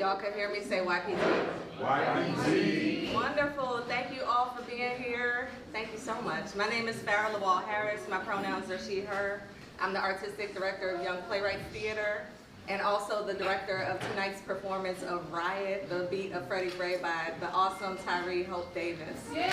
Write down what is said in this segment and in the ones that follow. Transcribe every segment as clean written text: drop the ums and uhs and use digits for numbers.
y'all could hear me say YPT. YPT. Wonderful. Thank you all for being here. Thank you so much. My name is Farah Lawal Harris. My pronouns are she, her. I'm the artistic director of Young Playwright Theater and also the director of tonight's performance of Riot, the Beat of Freddie Gray by the awesome Tyree Hope Davis. Yeah.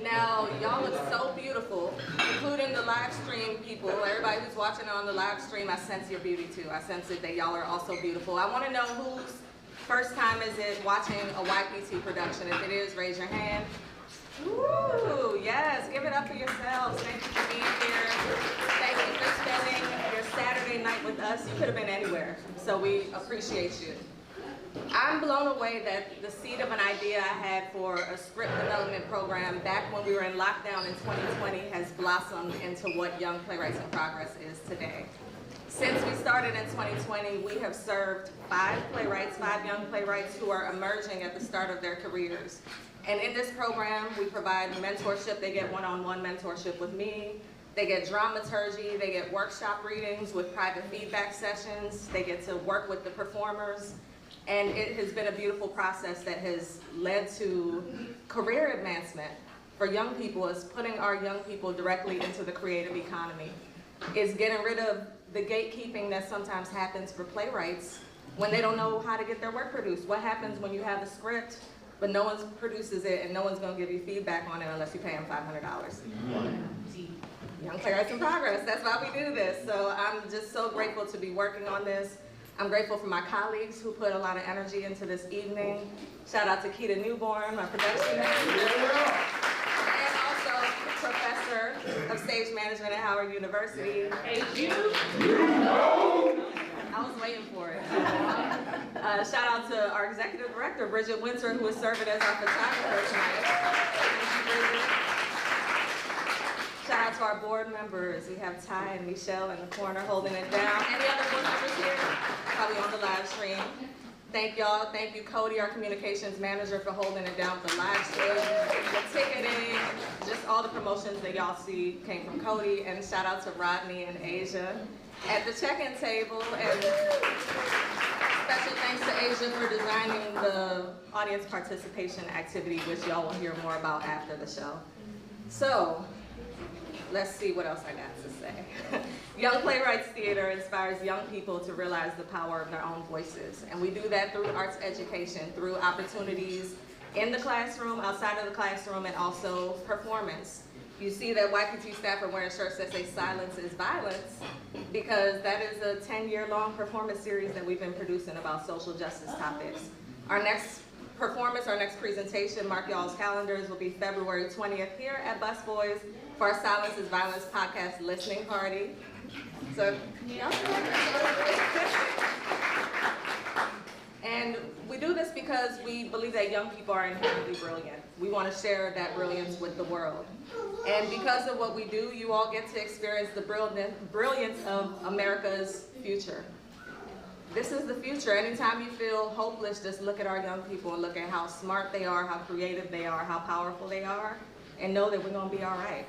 Now, y'all look so beautiful, including the live stream people. Everybody who's watching on the live stream, I sense your beauty too. I sense it that y'all are also beautiful. I want to know whose first time is it watching a YPT production. If it is, raise your hand. Woo! Yes, give it up for yourselves. Thank you for being here. Thank you for spending your Saturday night with us. You could have been anywhere, so we appreciate you. I'm blown away that the seed of an idea I had for a script development program back when we were in lockdown in 2020 has blossomed into what Young Playwrights in Progress is today. Since we started in 2020, we have served 5 young playwrights who are emerging at the start of their careers. And in this program, we provide mentorship. They get one-on-one mentorship with me. They get dramaturgy. They get workshop readings with private feedback sessions. They get to work with the performers. And it has been a beautiful process that has led to career advancement for young people. Is putting our young people directly into the creative economy. Is getting rid of the gatekeeping that sometimes happens for playwrights when they don't know how to get their work produced. What happens when you have a script, but no one produces it and no one's gonna give you feedback on it unless you pay them $500. Young Playwrights in Progress, that's why we do this. So I'm just so grateful to be working on this. I'm grateful for my colleagues who put a lot of energy into this evening. Shout out to Keta Newborn, my production manager, and also professor of stage management at Howard University. Hey, you know. I was waiting for it. Shout out to our executive director, Bridget Winter, who is serving as our photographer tonight. Thank you, Bridget. Shout out to our board members. We have Ty and Michelle in the corner holding it down. Any other board members here? Probably on the live stream. Thank y'all. Thank you, Cody, our communications manager, for holding it down for the live stream. The ticketing, just all the promotions that y'all see came from Cody. And shout out to Rodney and Azsia at the check-in table. And special thanks to Azsia for designing the audience participation activity, which y'all will hear more about after the show. So, let's see what else I got to say. Young Playwrights Theater inspires young people to realize the power of their own voices. And we do that through arts education, through opportunities in the classroom, outside of the classroom, and also performance. You see that YPT staff are wearing shirts that say "Silence is Violence," because that is a 10-year-long performance series that we've been producing about social justice topics. Our next performance, our next presentation, mark y'all's calendars, will be February 20th here at Busboys for our Silence is Violence podcast listening party. So, yeah. And we do this because we believe that young people are inherently brilliant. We want to share that brilliance with the world. And because of what we do, you all get to experience the brilliance of America's future. This is the future. Anytime you feel hopeless, just look at our young people and look at how smart they are, how creative they are, how powerful they are, and know that we're going to be all right.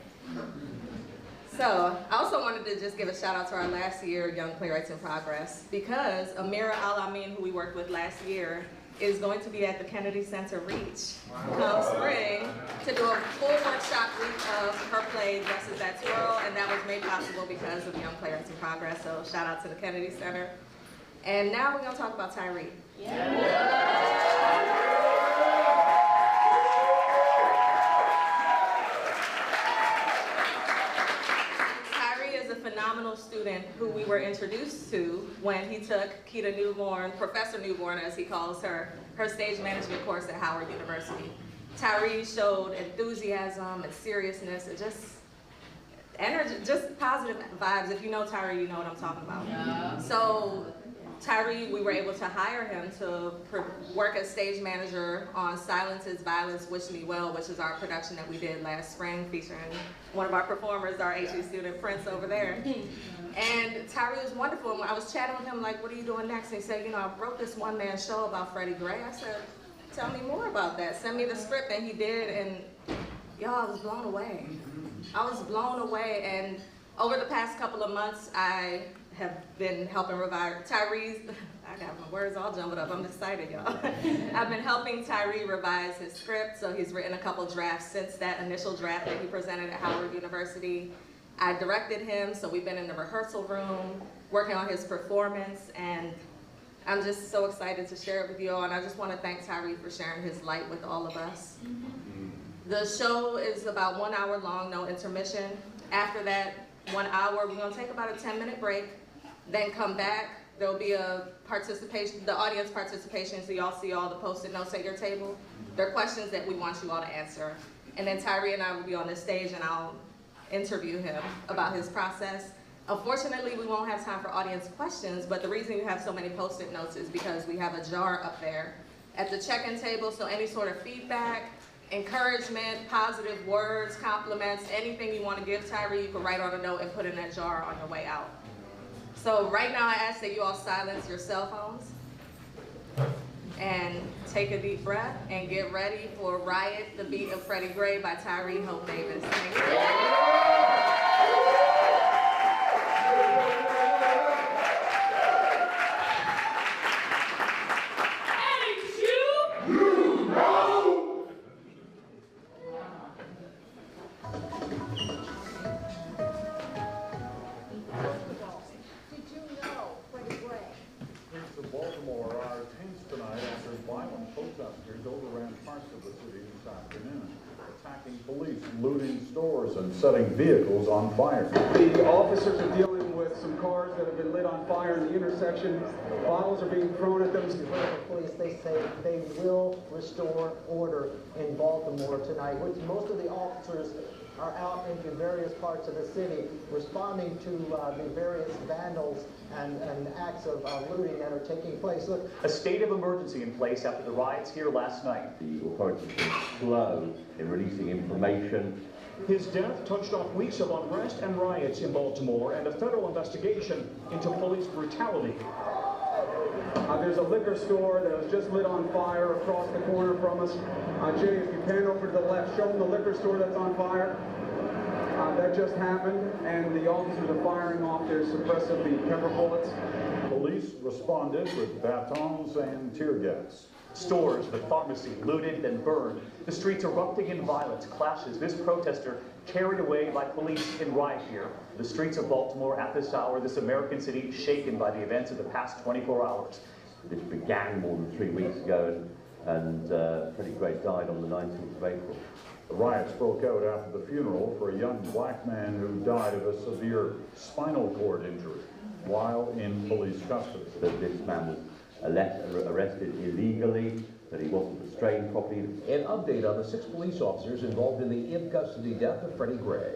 So, I also wanted to just give a shout out to our last year Young Playwrights in Progress, because Amira Al-Amin, who we worked with last year, is going to be at the Kennedy Center Reach come spring to do a full workshop week of her play, Dresses That Twirl, and that was made possible because of Young Playwrights in Progress, so shout out to the Kennedy Center. And now we're going to talk about Tyree. Tyree is a phenomenal student who we were introduced to when he took Keta Newborn, Professor Newborn as he calls her, her stage management course at Howard University. Tyree showed enthusiasm and seriousness and just energy, just positive vibes. If you know Tyree, you know what I'm talking about. Yeah. So Tyree, we were able to hire him to work as stage manager on Silence is Violence, Wish Me Well, which is our production that we did last spring featuring one of our performers, our HE student, Prince, over there. And Tyree was wonderful. And when I was chatting with him, like, what are you doing next? And he said, you know, I wrote this one-man show about Freddie Gray. I said, tell me more about that. Send me the script. And he did, and y'all, I was blown away. I was blown away, and over the past couple of months, I have been helping revive Tyree's, I got my words all jumbled up, I'm excited, y'all. I've been helping Tyree revise his script, so he's written a couple drafts since that initial draft that he presented at Howard University. I directed him, so we've been in the rehearsal room, working on his performance, and I'm just so excited to share it with you all, and I just want to thank Tyree for sharing his light with all of us. The show is about 1 hour long, no intermission. After that 1 hour, we're gonna take about a 10-minute break, then come back. There'll be a participation, the audience participation, so y'all see all the Post-it notes at your table. There are questions that we want you all to answer. And then Tyree and I will be on the stage and I'll interview him about his process. Unfortunately, we won't have time for audience questions, but the reason you have so many Post-it notes is because we have a jar up there at the check-in table, so any sort of feedback, encouragement, positive words, compliments, anything you want to give Tyree, you can write on a note and put in that jar on your way out. So right now I ask that you all silence your cell phones and take a deep breath and get ready for Riot, the Beat of Freddie Gray by Tyree Hope Davis. Thank you. Police looting stores and setting vehicles on fire. The officers are dealing with some cars that have been lit on fire in the intersection. Bottles are being thrown at them. The police, they say they will restore order in Baltimore tonight, which most of the officers are out into various parts of the city responding to the various vandals and acts of looting that are taking place. Look, a state of emergency in place after the riots here last night. The authorities have been slow in releasing information. His death touched off weeks of unrest and riots in Baltimore and a federal investigation into police brutality. There's a liquor store that was just lit on fire across the corner from us. Jay, if you pan over to the left, show them the liquor store that's on fire. That just happened, and the officers are firing off their suppressive pepper bullets. Police responded with batons and tear gas. Stores, the pharmacy, looted and burned. The streets erupting in violence, clashes. This protester carried away by police in riot gear. The streets of Baltimore at this hour, this American city shaken by the events of the past 24 hours. This began more than 3 weeks ago, and Freddie Gray died on the 19th of April. The riots broke out after the funeral for a young black man who died of a severe spinal cord injury while in police custody. That this man was arrested illegally, that he wasn't restrained properly. An update on the 6 police officers involved in the in-custody death of Freddie Gray.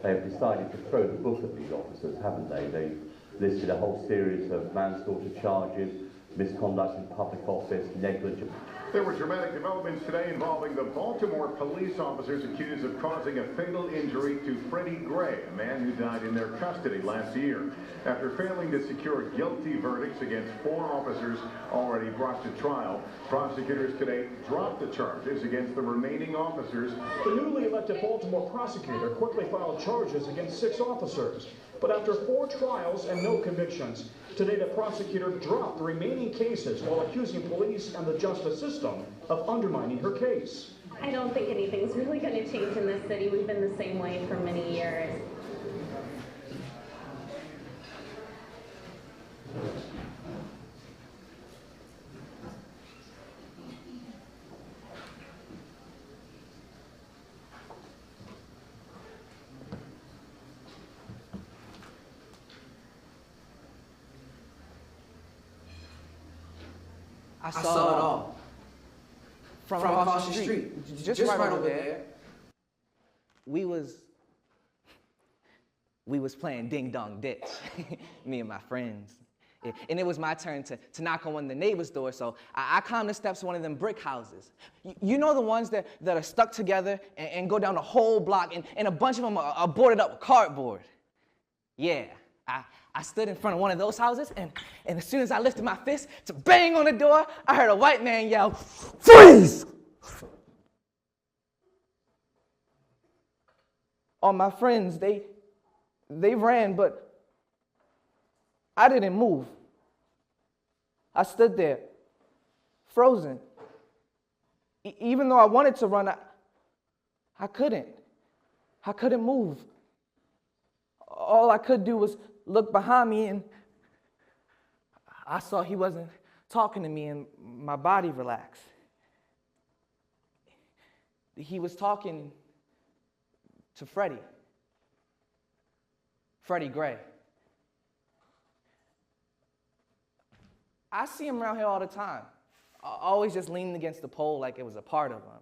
They have decided to throw the book at these officers, haven't they? They listed a whole series of manslaughter charges, misconduct in public office, negligence. There were dramatic developments today involving the Baltimore police officers accused of causing a fatal injury to Freddie Gray, a man who died in their custody last year. After failing to secure guilty verdicts against 4 officers already brought to trial, prosecutors today dropped the charges against the remaining officers. The newly elected Baltimore prosecutor quickly filed charges against 6 officers. But after 4 trials and no convictions, today the prosecutor dropped the remaining cases while accusing police and the justice system of undermining her case. I don't think anything's really going to change in this city. We've been the same way for many years. I saw it all. From across the street. Just right over there. We was playing ding dong ditch, me and my friends. And it was my turn to knock on one of the neighbor's doors, so I climbed the steps of one of them brick houses. You know the ones that are stuck together and go down the whole block, and a bunch of them are boarded up with cardboard. Yeah, I stood in front of one of those houses, and as soon as I lifted my fist to bang on the door, I heard a white man yell, "Freeze!" All my friends, they They ran, but I didn't move. I stood there, frozen. Even though I wanted to run, I couldn't. I couldn't move. All I could do was look behind me, and I saw he wasn't talking to me, and my body relaxed. He was talking to Freddie Gray. I see him around here all the time, always just leaning against the pole like it was a part of him.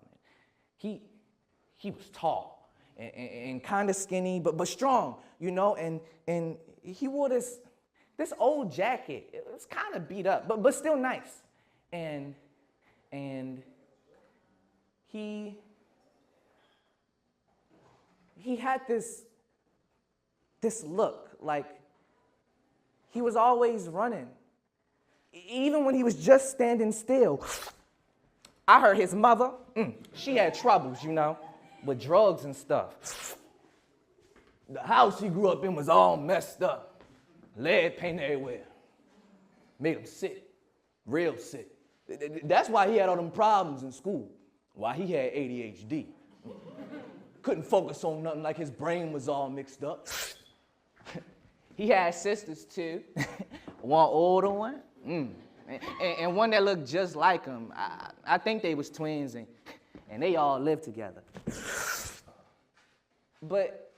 He was tall and kind of skinny, but strong, you know, and he wore this old jacket. It was kind of beat up, but still nice. And he had this look, like he was always running. Even when he was just standing still. I heard his mother, she had troubles, you know, with drugs and stuff. The house he grew up in was all messed up. Lead paint everywhere. Made him sick, real sick. That's why he had all them problems in school. Why he had ADHD. Couldn't focus on nothing, like his brain was all mixed up. He had sisters too. One older one, and one that looked just like him. I think they was twins, and they all lived together. But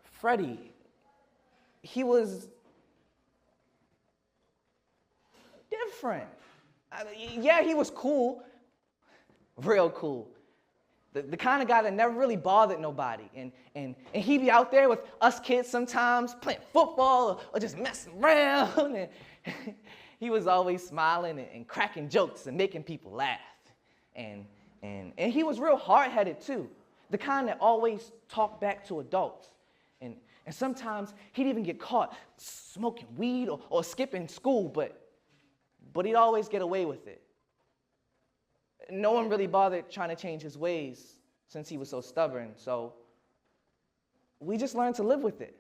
Freddie, he was different. I mean, yeah, he was cool, real cool. The kind of guy that never really bothered nobody. And he'd be out there with us kids sometimes playing football or just messing around. And he was always smiling and cracking jokes and making people laugh. And he was real hard-headed too. The kind that always talked back to adults. And sometimes he'd even get caught smoking weed or skipping school, but he'd always get away with it. No one really bothered trying to change his ways since he was so stubborn, so we just learned to live with it.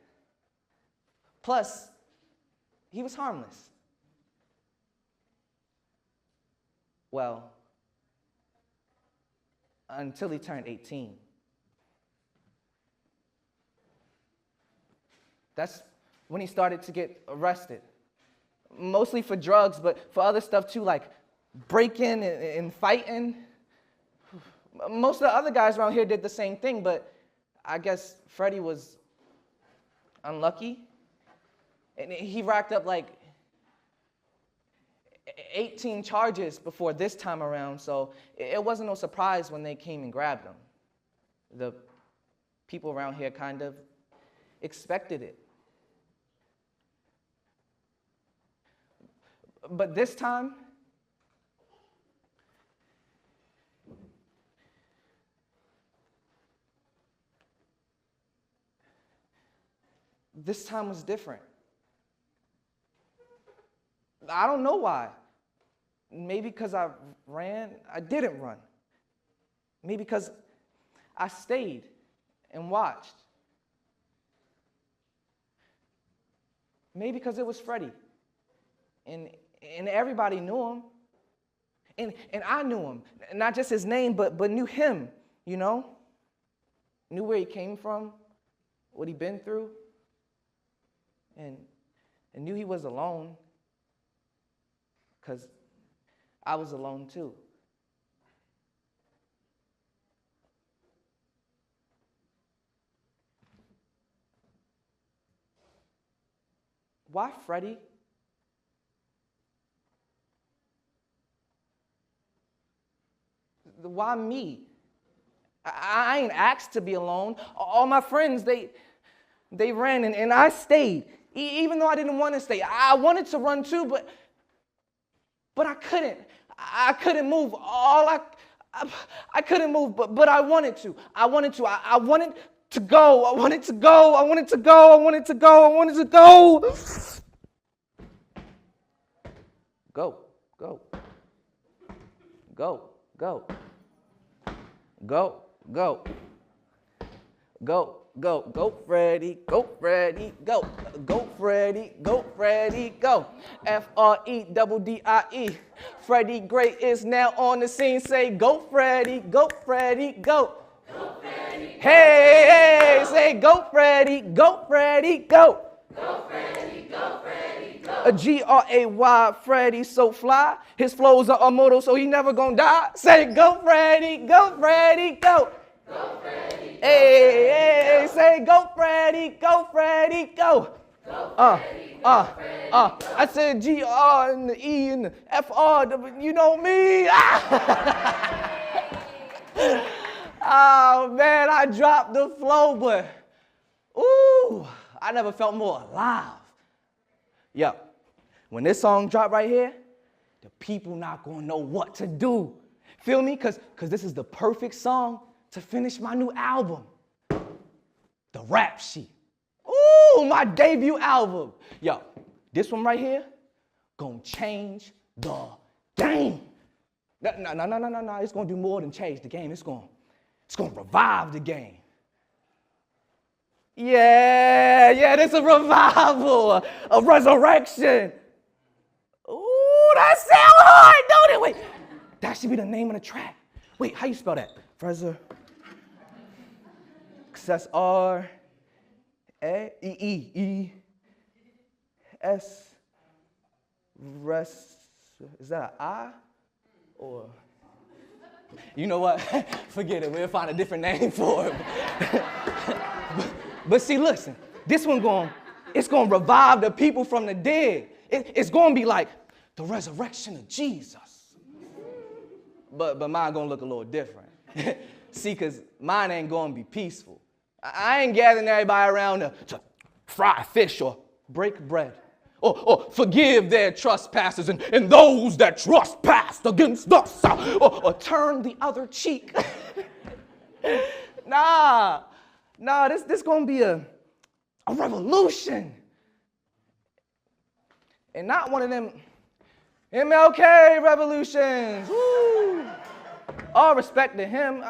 Plus, he was harmless. Well, until he turned 18. That's when he started to get arrested. Mostly for drugs, but for other stuff too, like breaking and fighting. Most of the other guys around here did the same thing, but I guess Freddie was unlucky. And he racked up like 18 charges before this time around, so it wasn't no surprise when they came and grabbed him. The people around here kind of expected it. But this time, was different. I don't know why. Maybe because I didn't run. Maybe because I stayed and watched. Maybe because it was Freddie. And everybody knew him. And I knew him. Not just his name, but knew him, you know? Knew where he came from, what he'd been through. And knew he was alone, because I was alone too. Why Freddie? Why me? I ain't asked to be alone. All my friends, they ran and I stayed. Even though I didn't want to stay. I wanted to run too, but I couldn't. I couldn't move. I couldn't move, but I wanted to. I wanted to go. I wanted to go. I wanted to go. I wanted to go. I wanted to go. Go. Go. Go. Go. Go. Go. go, go, go, Freddie, go, Freddie, go, go, Freddie, go, Freddie, go. F-R-E-D-D-I-E. Freddie Gray is now on the scene. Say, go, Freddie, go, Freddie, go. Go, Freddie. Hey, hey, say, go, Freddie, go, Freddie, go. Go, Freddie, go, Freddie, go. A G-R-A-Y, Freddie so fly. His flows are immortal, so he never gonna die. Say, go, Freddie, go, Freddie, go. Go, Freddie. Hey, hey, say, go, Freddie, go, Freddie, go. Go, Freddie, go, Freddie, go. I said G-R and the E and the F-R, you know me. Oh, man, I dropped the flow, but, ooh, I never felt more alive. Yo, when this song drop right here, the people not gonna know what to do. Feel me? Cause this is the perfect song to finish my new album, The Rap Sheet. Ooh, my debut album. Yo, this one right here, gonna change the game. No, it's gonna do more than change the game. It's gonna revive the game. Yeah, this is a revival, a resurrection. Ooh, that sounds hard, don't it? Wait, that should be the name of the track. Wait, how you spell that? S-R-A-E-E-S. Is that an I? Or, you know what? Forget it, we'll find a different name for it. But see, listen, this one it's gonna revive the people from the dead. It's gonna be like the resurrection of Jesus. But mine gonna look a little different. See, cause mine ain't gonna be peaceful. I ain't gathering everybody around to fry fish or break bread. Or forgive their trespasses and those that trespassed against us. Or turn the other cheek. Nah, this gonna be a revolution. And not one of them MLK revolutions. Woo. All respect to him.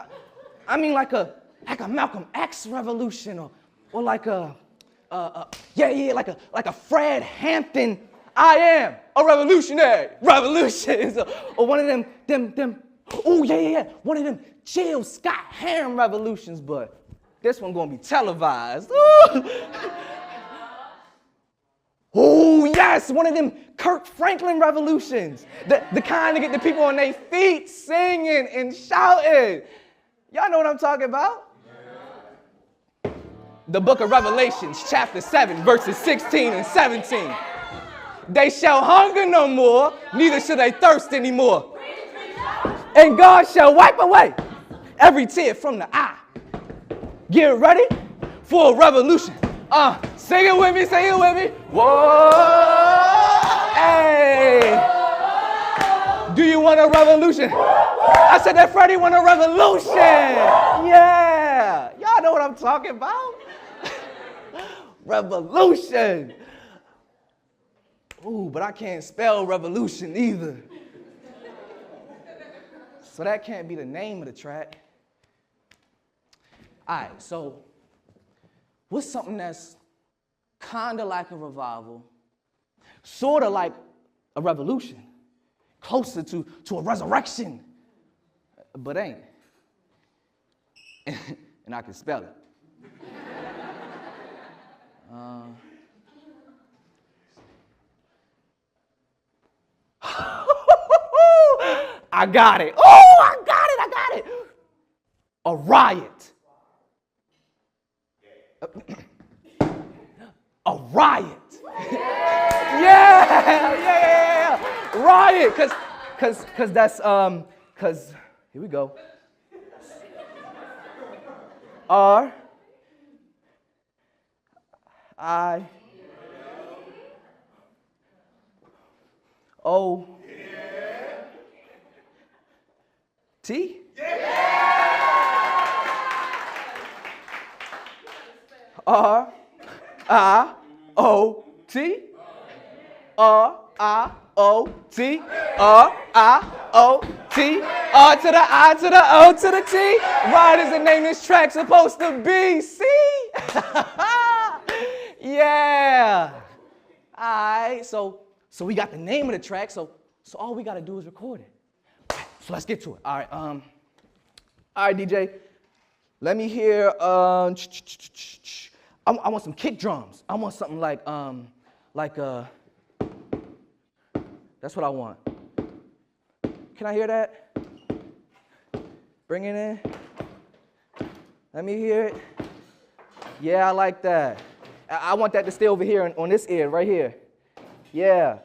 I mean like a Malcolm X revolution or like a Fred Hampton, I am a revolutionary, revolutions, or one of them, one of them Jill Scott Heron revolutions, but this one gonna be televised. Oh yes, one of them Kirk Franklin revolutions, the kind to get the people on their feet singing and shouting. Y'all know what I'm talking about? The book of Revelations, chapter 7, verses 16 and 17. They shall hunger no more, neither shall they thirst anymore. And God shall wipe away every tear from the eye. Get ready for a revolution. Sing it with me, sing it with me. Whoa, hey. Do you want a revolution? I said that Freddie want a revolution. Yeah, y'all know what I'm talking about. Revolution. Ooh, but I can't spell revolution either. So that can't be the name of the track. All right, so what's something that's kind of like a revival, sort of like a revolution, closer to a resurrection, but ain't? And I can spell it. I got it. Oh, I got it. A riot. A riot. Yeah. Riot, cause that's cause here we go. R I O T. R I O T. R R-I-O-T, R-I-O-T, R to the I to the O to the T. Why does the name this track supposed to be? See? Yeah. All right, so we got the name of the track, so all we got to do is record it. So let's get to it. All right, DJ. Let me hear, I want some kick drums. I want something like, that's what I want. Can I hear that? Bring it in. Let me hear it. Yeah, I like that. I want that to stay over here on this ear, right here. Yeah.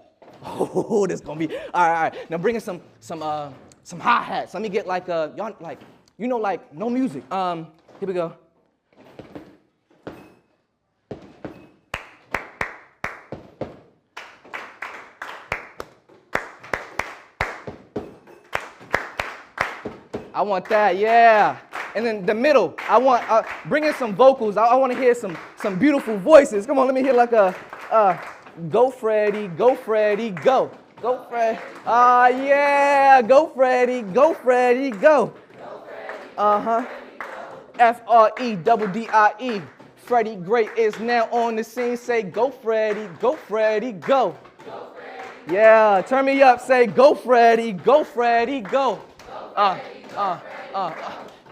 Oh, this is gonna be, all right. Now bring in some hi-hats. Let me get like, y'all, like, you know, like, no music. Here we go. I want that, yeah. And then the middle, I want, bring in some vocals. I want to hear some beautiful voices. Come on, let me hear like a, go Freddie, go Freddie, go. Go Freddie. Yeah, go Freddie, go Freddie, go. F-R-E-D-D-I-E. Freddie Gray is now on the scene. Say, go Freddie, go Freddie, go. Go Freddie. Yeah, turn me up. Say, go Freddie, go Freddie, go.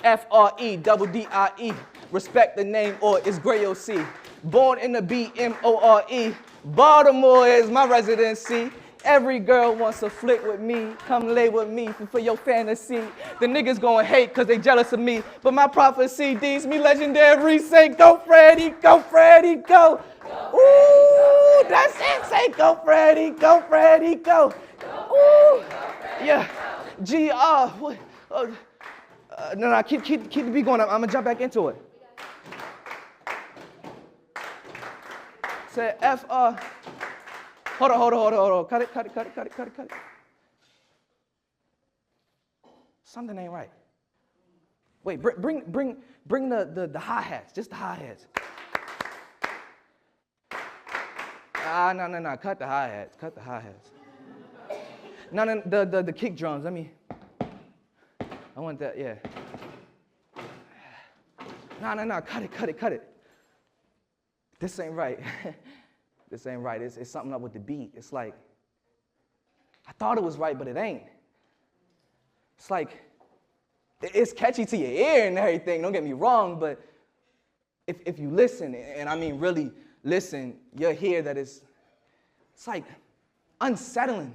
F-R-E-D-D-I-E. Respect the name or it's Gray O.C. Born in the B-M-O-R-E. Baltimore is my residency. Every girl wants to flick with me. Come lay with me for your fantasy. The niggas gonna hate cause they jealous of me. But my prophecy deems me legendary. Say go Freddie, go Freddie, go. Ooh, that's it. Say go Freddie, go Freddie, go. Ooh, yeah. G-R. No, keep the beat going. I'm gonna jump back into it. Say F-R. Hold on. Cut it. Something ain't right. Wait, bring the hi-hats, just the hi-hats. No, cut the hi-hats. No, the kick drums, let me, I want that, yeah. No, cut it. This ain't right. This ain't right. It's something up with the beat. It's like, I thought it was right, but it ain't. It's like, it's catchy to your ear and everything, don't get me wrong, but if you listen, and I mean really listen, you'll hear that it's like unsettling,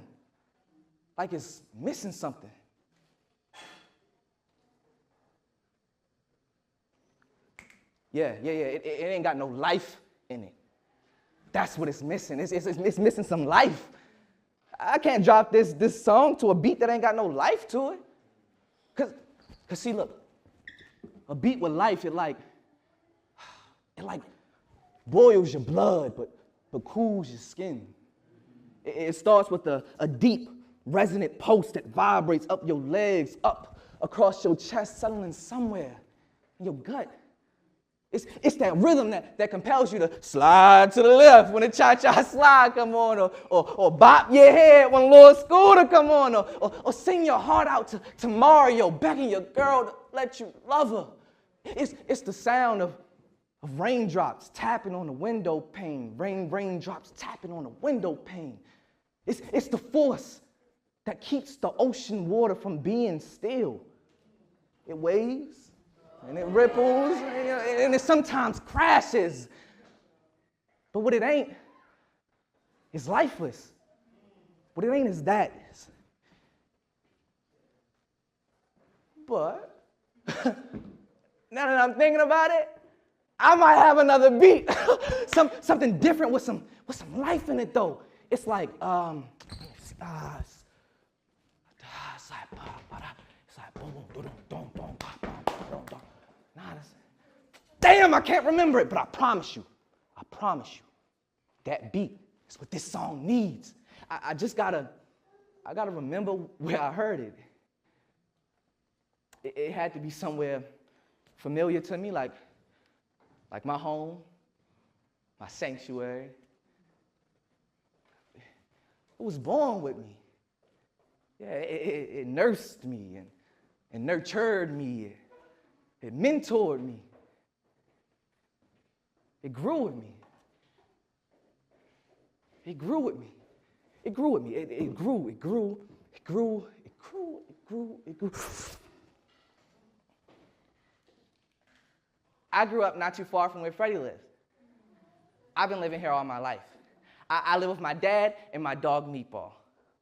like it's missing something. Yeah, it ain't got no life in it. That's what it's missing. It's missing some life. I can't drop this song to a beat that ain't got no life to it. Cause see, look, a beat with life, it like boils your blood, but cools your skin. It starts with a deep, resonant pulse that vibrates up your legs, up across your chest, settling somewhere in your gut. It's that rhythm that compels you to slide to the left when the cha-cha slide come on, or bop your head when Lord Scooter come on, or sing your heart out to Mario, begging your girl to let you love her. It's the sound of raindrops tapping on the window pane, raindrops tapping on the window pane. It's the force that keeps the ocean water from being still. It waves. And it ripples, and it sometimes crashes. But what it ain't is lifeless. What it ain't is that. But now that I'm thinking about it, I might have another beat. Something different with some life in it though. It's like it's like boom, boom, dum, dum, dum. Damn, I can't remember it, but I promise you, that beat is what this song needs. I just gotta remember where I heard it. It had to be somewhere familiar to me, like my home, my sanctuary. was born with me. Yeah, it nursed me and nurtured me. It mentored me. It grew with me. It grew with me. It grew with me. It grew. I grew up not too far from where Freddie lives. I've been living here all my life. I live with my dad and my dog Meatball,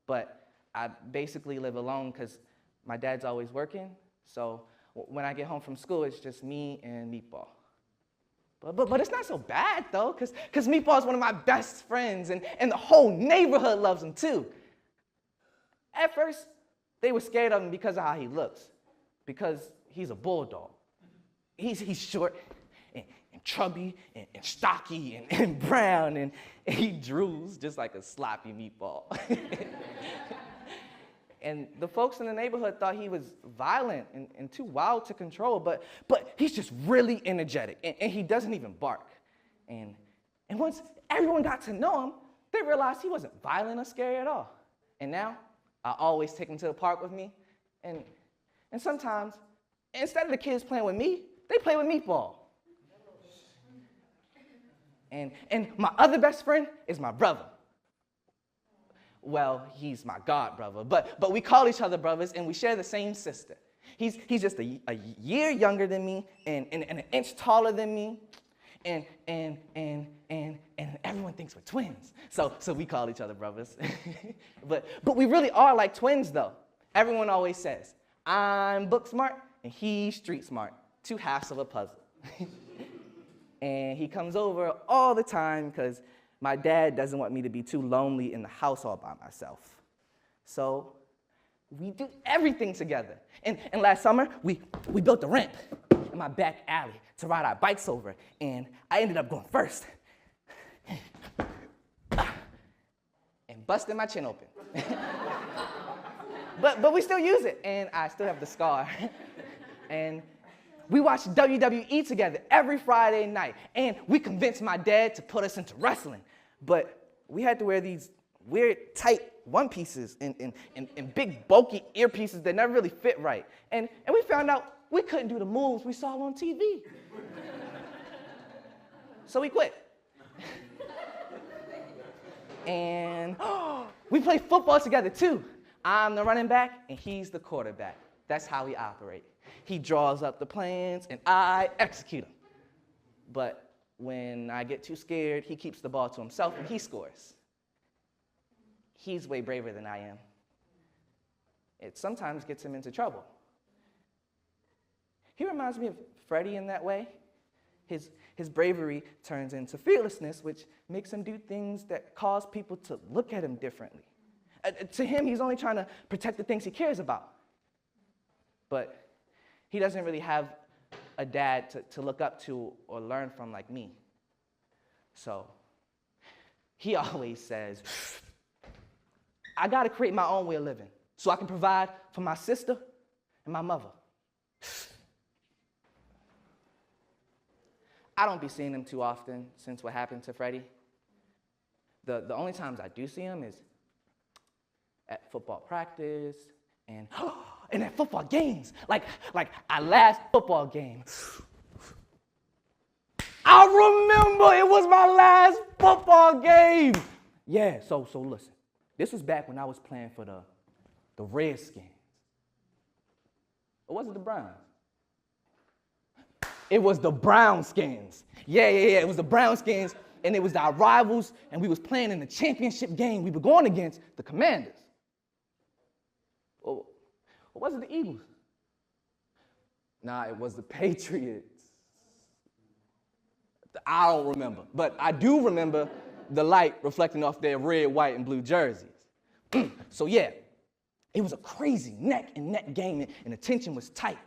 but I basically live alone because my dad's always working, so when I get home from school, it's just me and Meatball. But it's not so bad, though, because Meatball's one of my best friends, and the whole neighborhood loves him, too. At first, they were scared of him because of how he looks, because he's a bulldog. He's short and chubby and stocky and brown, and he drools just like a sloppy meatball. And the folks in the neighborhood thought he was violent and too wild to control, but he's just really energetic, and he doesn't even bark. And once everyone got to know him, they realized he wasn't violent or scary at all. And now, I always take him to the park with me, and sometimes, instead of the kids playing with me, they play with Meatball. And my other best friend is my brother. Well, he's my god brother, but we call each other brothers, and we share the same sister. He's just a year younger than me and an inch taller than me, and everyone thinks we're twins. So we call each other brothers. but we really are like twins, though. Everyone always says, I'm book smart and he's street smart. Two halves of a puzzle. And he comes over all the time because my dad doesn't want me to be too lonely in the house all by myself. So we do everything together. And last summer, we built a ramp in my back alley to ride our bikes over, and I ended up going first and busting my chin open. but we still use it, and I still have the scar. And we watch WWE together every Friday night, and we convinced my dad to put us into wrestling. But we had to wear these weird, tight one pieces and big, bulky earpieces that never really fit right. And we found out we couldn't do the moves we saw on TV. So we quit. And we play football together, too. I'm the running back, and he's the quarterback. That's how we operate. He draws up the plans, and I execute them. But when I get too scared, he keeps the ball to himself, and he scores. He's way braver than I am. It sometimes gets him into trouble. He reminds me of Freddie in that way. His bravery turns into fearlessness, which makes him do things that cause people to look at him differently. To him, he's only trying to protect the things he cares about. But he doesn't really have a dad to look up to or learn from like me. So he always says, I gotta create my own way of living so I can provide for my sister and my mother. I don't be seeing him too often since what happened to Freddie. The only times I do see him is at football practice and at football games, like our last football game. I remember it was my last football game. Yeah, so listen. This was back when I was playing for the Redskins. Or was it the Browns? It was the Brownskins. Yeah, it was the Brownskins, and it was our rivals, and we was playing in the championship game. We were going against the Commanders. Or was it the Eagles? Nah, it was the Patriots. I don't remember, but I do remember the light reflecting off their red, white, and blue jerseys. So yeah, it was a crazy neck-and-neck game, and the tension was tight,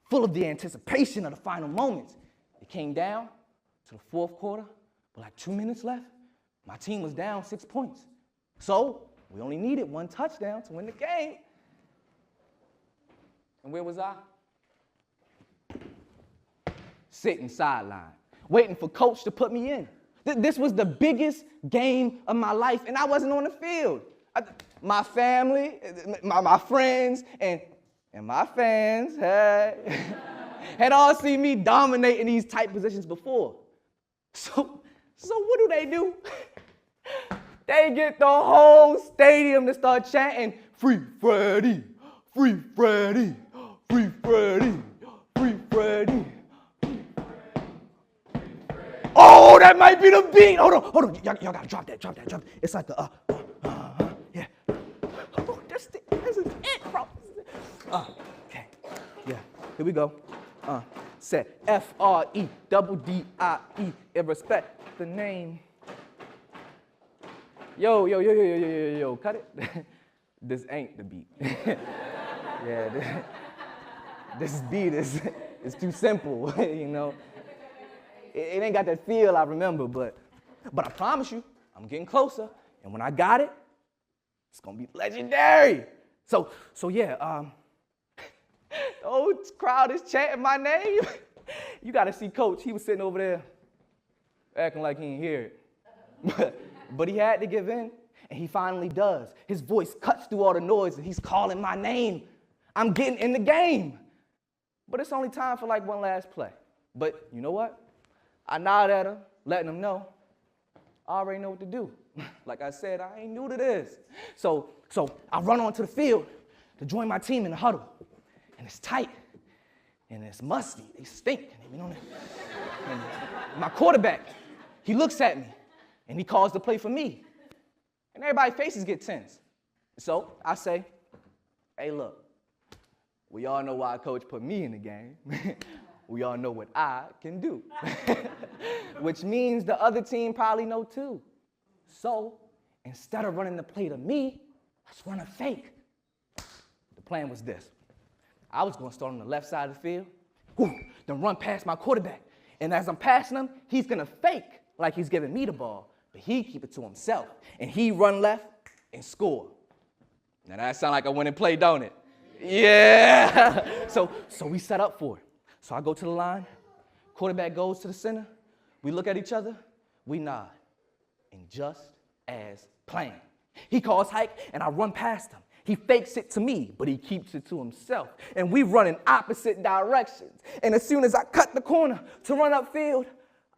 full of the anticipation of the final moments. It came down to the fourth quarter, with like 2 minutes left. My team was down 6 points. So we only needed one touchdown to win the game. And where was I? Sitting sideline, waiting for coach to put me in. This was the biggest game of my life, and I wasn't on the field. My family, my friends, and my fans had all seen me dominating these tight positions before. So what do? They get the whole stadium to start chanting, "Free Freddie, free Freddie, free Freddie, free Freddie." Oh, that might be the beat. Hold on. Y'all gotta drop that. It's like the yeah. Oh, this is it, bro. Okay. Yeah. Here we go. Say FREDDIE. And respect the name. Yo, cut it. This ain't the beat. Yeah, this beat is too simple, you know. It ain't got that feel I remember, but I promise you, I'm getting closer. And when I got it, it's gonna be legendary. So yeah, the whole crowd is chanting my name. You gotta see Coach, he was sitting over there acting like he didn't hear it. But he had to give in, and he finally does. His voice cuts through all the noise, and he's calling my name. I'm getting in the game. But it's only time for like one last play. But you know what? I nod at him, letting him know I already know what to do. Like I said, I ain't new to this. So I run onto the field to join my team in the huddle. And it's tight, and it's musty. They stink. And my quarterback, he looks at me, and he calls the play for me. And everybody's faces get tense. So I say, hey, look, we all know why Coach put me in the game. We all know what I can do. Which means the other team probably know too. So instead of running the play to me, let's run a fake. The plan was this. I was gonna start on the left side of the field, then run past my quarterback. And as I'm passing him, he's gonna fake like he's giving me the ball, but he keep it to himself. And he run left and score. Now that sound like a winning play, don't it? Yeah. So we set up for it. So I go to the line, quarterback goes to the center, we look at each other, we nod, and just as planned. He calls hike, and I run past him. He fakes it to me, but he keeps it to himself. And we run in opposite directions. And as soon as I cut the corner to run upfield,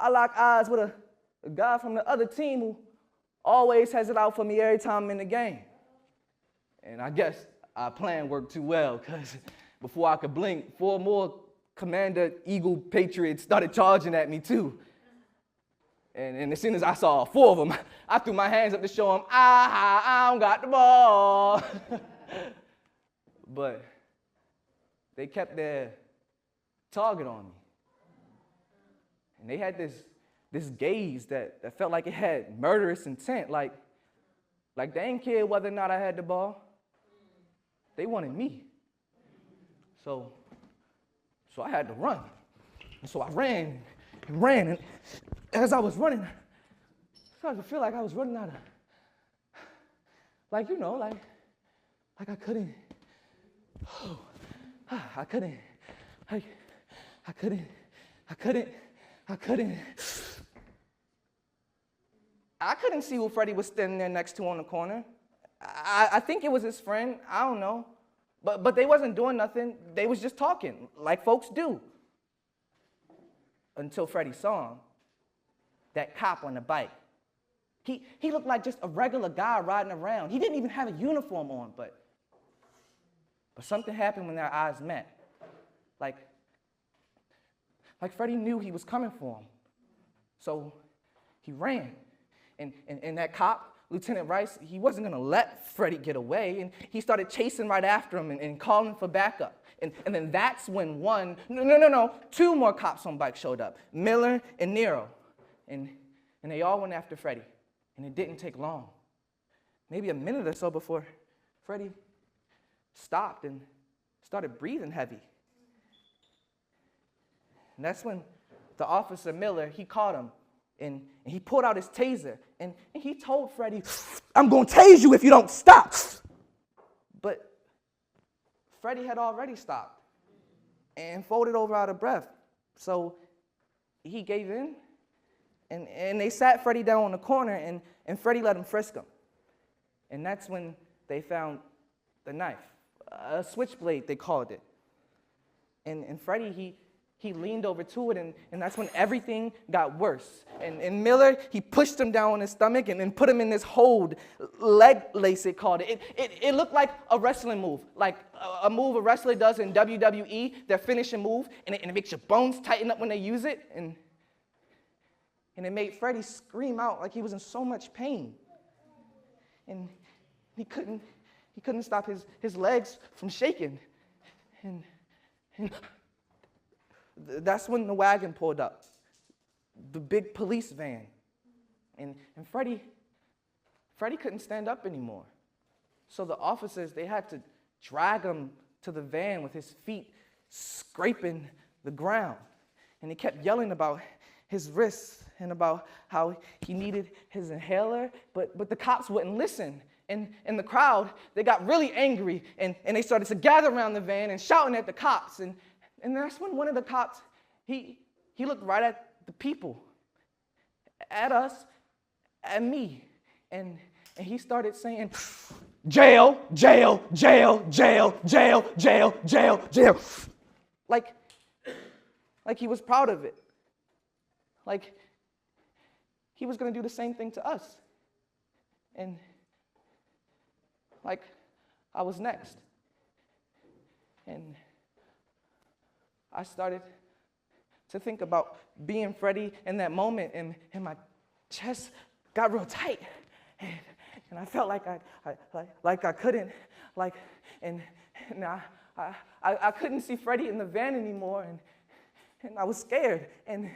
I lock eyes with a guy from the other team who always has it out for me every time I'm in the game. And I guess our plan worked too well, because before I could blink, 4 more Commander Eagle Patriots started charging at me too. And as soon as I saw 4 of them, I threw my hands up to show them, I don't got the ball. But they kept their target on me. And they had this gaze that felt like it had murderous intent, like they didn't care whether or not I had the ball. They wanted me. So I had to run. And so I ran, and as I was running, I started to feel like I was running out of, like I couldn't, I couldn't see who Freddie was standing there next to on the corner. I think it was his friend, I don't know. But they wasn't doing nothing, they was just talking, like folks do. Until Freddie saw him, that cop on the bike. He looked like just a regular guy riding around. He didn't even have a uniform on, but something happened when their eyes met. Like Freddie knew he was coming for him. So he ran. And that cop, Lieutenant Rice, he wasn't gonna let Freddie get away, and he started chasing right after him and calling for backup. And then that's when 2 more cops on bikes showed up, Miller and Nero. And they all went after Freddie, and it didn't take long. Maybe a minute or so before Freddie stopped and started breathing heavy. And that's when the officer Miller, he caught him, and he pulled out his taser, and he told Freddie, I'm gonna tase you if you don't stop. But Freddie had already stopped and folded over out of breath. So he gave in, and they sat Freddie down on the corner, and Freddie let him frisk him. And that's when they found the knife, a switchblade, they called it. And Freddie, he leaned over to it, and that's when everything got worse. And Miller, he pushed him down on his stomach and put him in this hold, leg lace, it called it. It looked like a wrestling move, like a move a wrestler does in WWE, their finishing move, and it makes your bones tighten up when they use it. And it made Freddie scream out like he was in so much pain. And he couldn't stop his legs from shaking. And that's when the wagon pulled up, the big police van. And Freddie couldn't stand up anymore. So the officers, they had to drag him to the van with his feet scraping the ground. And he kept yelling about his wrists and about how he needed his inhaler, but the cops wouldn't listen. And the crowd, they got really angry, and they started to gather around the van and shouting at the cops. And that's when one of the cops, he looked right at the people, at us, at me, and he started saying, jail, jail, jail, jail, jail, jail, jail, jail. Like he was proud of it. Like he was going to do the same thing to us. And like I was next. And I started to think about being Freddie in that moment, and my chest got real tight. And I felt like I couldn't, and I couldn't see Freddie in the van anymore, and I was scared, and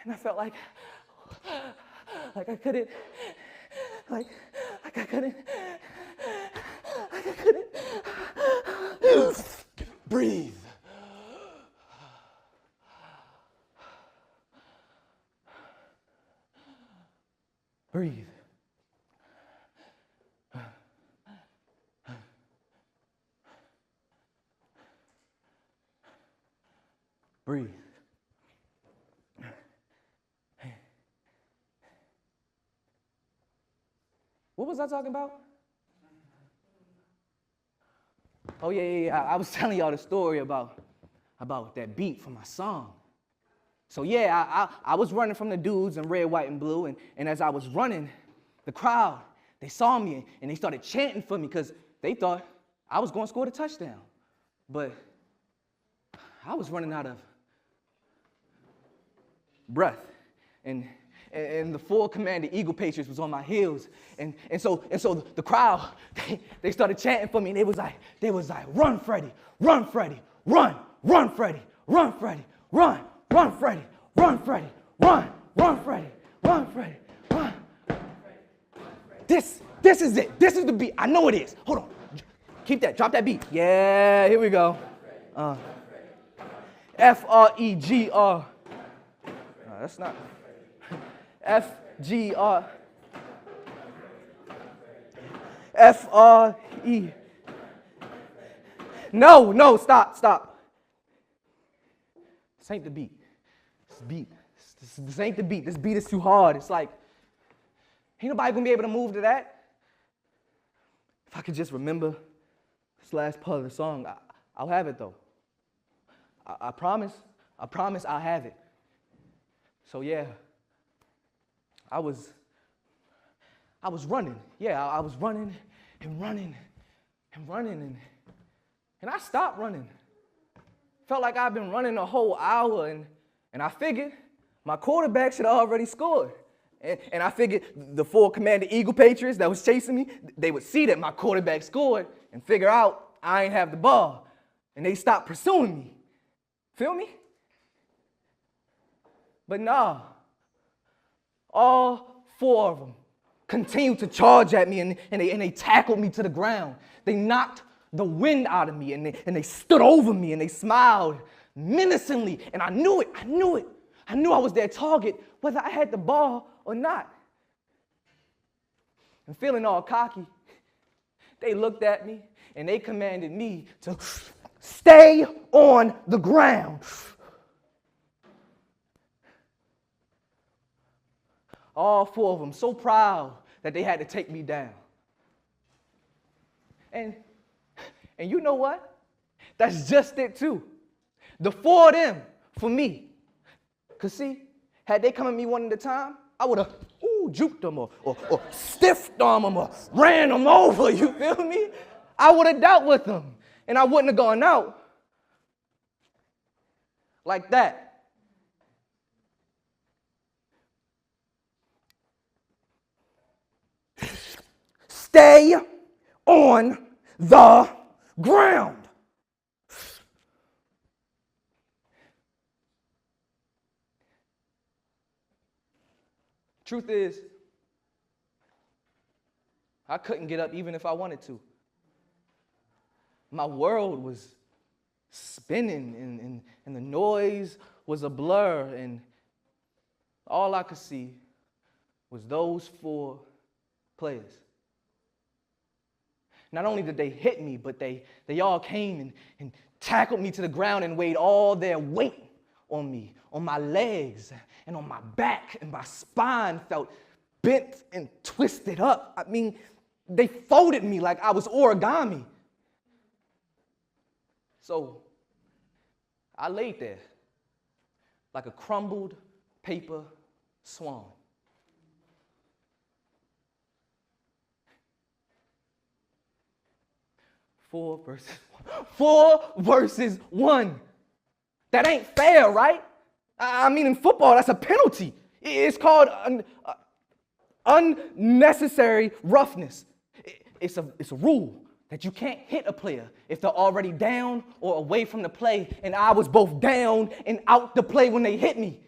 I felt like I couldn't, Breathe. Breathe. Breathe. What was I talking about? Oh, yeah. I was telling y'all the story about that beat for my song. So, yeah, I was running from the dudes in red, white, and blue, and as I was running, the crowd, they saw me, and they started chanting for me because they thought I was going to score the touchdown. But I was running out of breath, and the full command, the Eagle Patriots, was on my heels, and so the crowd, they started chanting for me, and they was like, run, Freddie, run, Freddie, run, Freddie, run, Freddie, run, Freddie, run, Freddie, run, Freddie, run, Freddie, run. This is it. This is the beat. I know it is. Hold on. Keep that. Drop that beat. Yeah, here we go. F-R-E-G-R. That's not. F-G-R. F-R-E. No, stop. This ain't the beat. This ain't the beat. This beat is too hard. It's like, ain't nobody gonna be able to move to that. If I could just remember this last part of the song, I'll have it though. I promise I'll have it. So yeah, I was running. Yeah, I was running, and I stopped running. Felt like I've been running a whole hour, and I figured my quarterback should have already scored. And I figured the full command, the Eagle Patriots that was chasing me, they would see that my quarterback scored and figure out I ain't have the ball. And they stopped pursuing me. Feel me? But nah, all four of them continued to charge at me, and they tackled me to the ground. They knocked the wind out of me, and they stood over me, and they smiled menacingly, and I knew it. I knew I was their target, whether I had the ball or not. And feeling all cocky, they looked at me, and they commanded me to stay on the ground. All four of them so proud that they had to take me down. And you know what? That's just it too. The 4 of them for me. Because see, had they come at me one at a time, I would have juked them or stiffed on them or ran them over, you feel me? I would have dealt with them and I wouldn't have gone out like that. Stay on the ground. Truth is, I couldn't get up even if I wanted to. My world was spinning and the noise was a blur, and all I could see was those 4 players. Not only did they hit me, but they all came and tackled me to the ground and weighed all their weight on me, on my legs and on my back, and my spine felt bent and twisted up. I mean, they folded me like I was origami. So I laid there like a crumbled paper swan. Four versus one. That ain't fair, right? I mean, in football, that's a penalty. It's called unnecessary roughness. It's a rule that you can't hit a player if they're already down or away from the play, and I was both down and out the play when they hit me.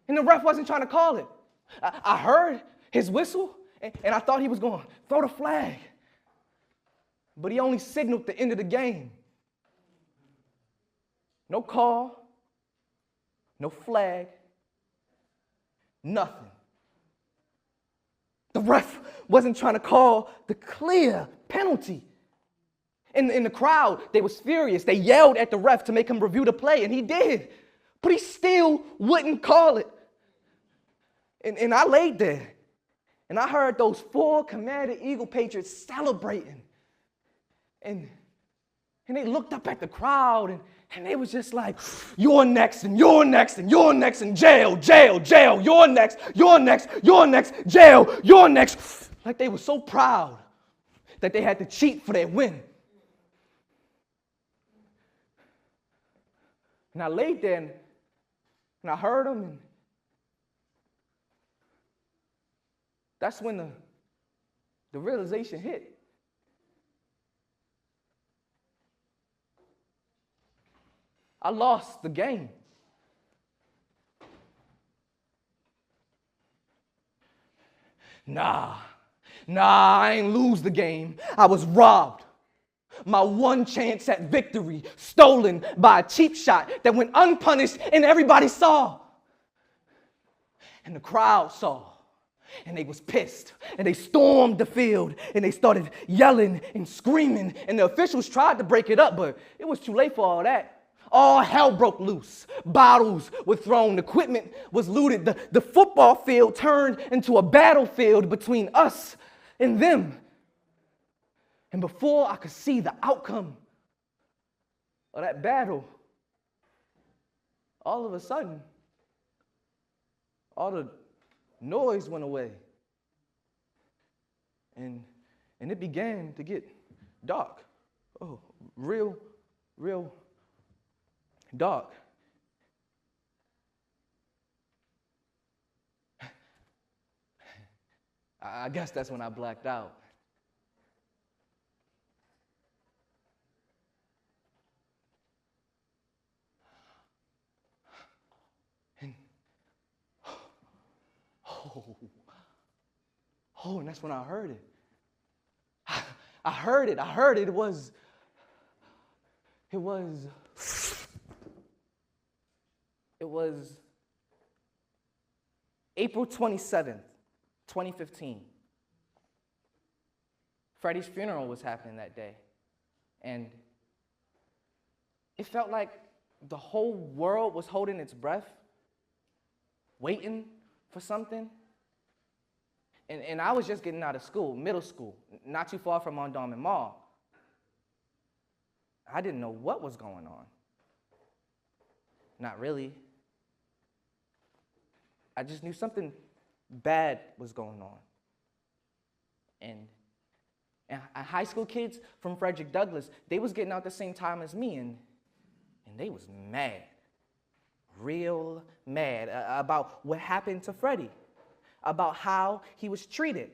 And the ref wasn't trying to call it. I heard his whistle, and I thought he was going to throw the flag. But he only signaled the end of the game. No call, no flag, nothing. The ref wasn't trying to call the clear penalty. In the crowd, they was furious. They yelled at the ref to make him review the play, and he did. But he still wouldn't call it. And I laid there, and I heard those 4 Commander Eagle Patriots celebrating. And they looked up at the crowd, and they was just like, you're next, and you're next, and you're next, and jail, jail, jail, you're next, you're next, you're next, jail, you're next. Like they were so proud that they had to cheat for their win. And I laid there, and I heard them, and that's when the realization hit. I lost the game. Nah, I ain't lose the game. I was robbed. My one chance at victory stolen by a cheap shot that went unpunished and everybody saw. And the crowd saw. And they was pissed, and they stormed the field, and they started yelling and screaming, and the officials tried to break it up, but it was too late for all that. All hell broke loose. Bottles were thrown, equipment was looted. The football field turned into a battlefield between us and them. And before I could see the outcome of that battle, all of a sudden, all the noise went away. And it began to get dark. Oh, real dark. I guess that's when I blacked out. And and that's when I heard it. I heard it. It was April 27th, 2015. Freddie's funeral was happening that day. And it felt like the whole world was holding its breath, waiting for something. And I was just getting out of school, middle school, not too far from Mondawmin Mall. I didn't know what was going on. Not really. I just knew something bad was going on. And high school kids from Frederick Douglass, they was getting out the same time as me, and they was mad, real mad about what happened to Freddie, about how he was treated.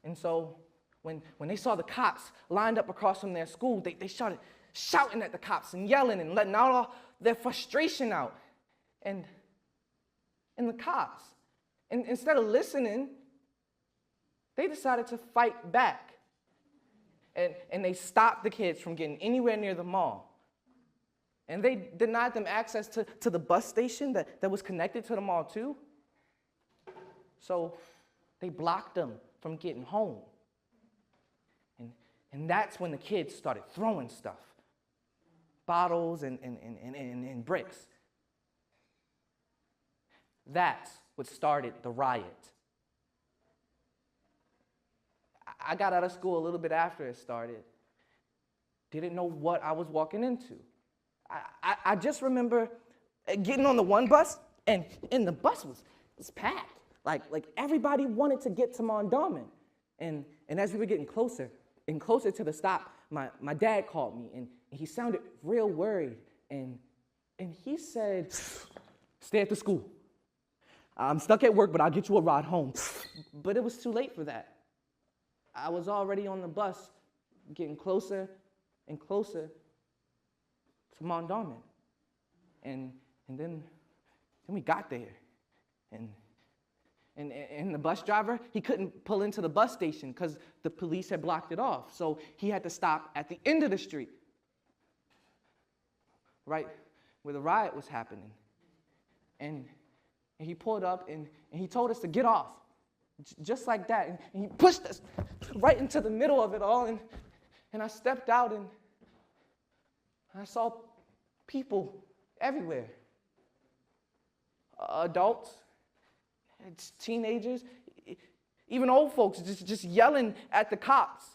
And so when they saw the cops lined up across from their school, they started shouting at the cops and yelling and letting out all their frustration out. And the cops, and instead of listening, they decided to fight back. And they stopped the kids from getting anywhere near the mall. And they denied them access to the bus station that was connected to the mall too. So they blocked them from getting home. And that's when the kids started throwing stuff, bottles and bricks. That's what started the riot. I got out of school a little bit after it started. Didn't know what I was walking into. I just remember getting on the one bus, and the bus was packed. Like everybody wanted to get to Mondawmin. And as we were getting closer and closer to the stop, my dad called me, and he sounded real worried. And he said, "Stay at the school. I'm stuck at work, but I'll get you a ride home." But it was too late for that. I was already on the bus, getting closer and closer to Mondawmin. And then we got there. And the bus driver, he couldn't pull into the bus station because the police had blocked it off. So he had to stop at the end of the street, right where the riot was happening. And he pulled up and he told us to get off, just like that. And he pushed us right into the middle of it all. And I stepped out and I saw people everywhere. Adults, teenagers, even old folks just yelling at the cops.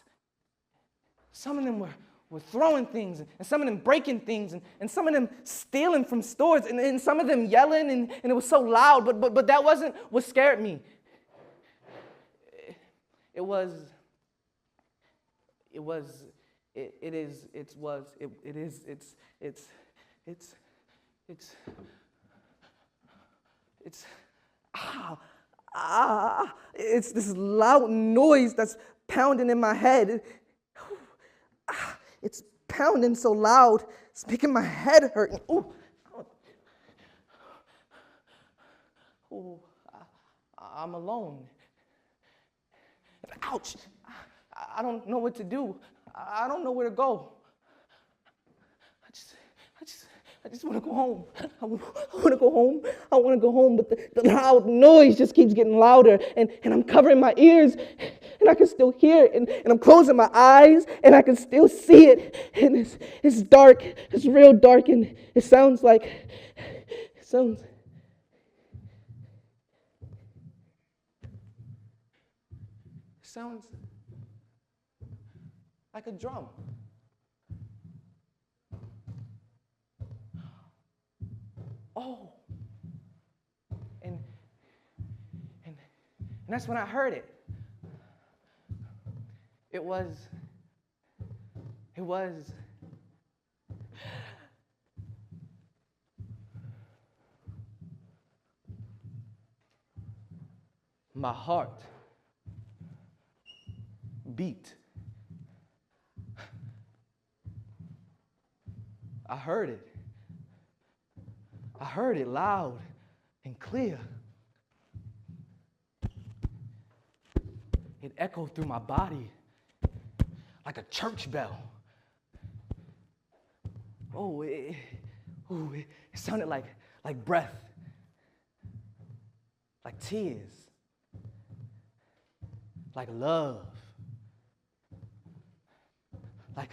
Some of them were throwing things, and some of them breaking things, and some of them stealing from stores, and some of them yelling, and it was so loud, but that wasn't what scared me. It's this loud noise that's pounding in my head. It's pounding so loud, it's making my head hurt. I'm alone. Ouch! I don't know what to do. I don't know where to go. I just want to go home. I want to go home. I want to go home, but the loud noise just keeps getting louder, and I'm covering my ears, and I can still hear it, and I'm closing my eyes, and I can still see it, and it's dark. It's real dark, and it sounds like a drum. Oh, and that's when I heard it. It was my heart beat. I heard it. I heard it loud and clear. It echoed through my body like a church bell. It sounded like breath, like tears, like love, like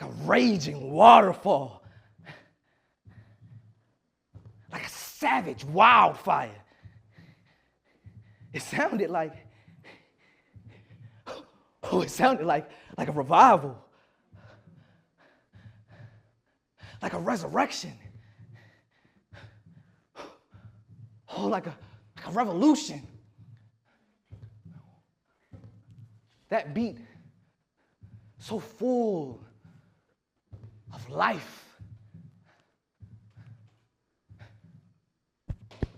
a raging waterfall, like a savage wildfire. it sounded like, it sounded like a revival, like a resurrection, like a revolution. That beat, so full of life.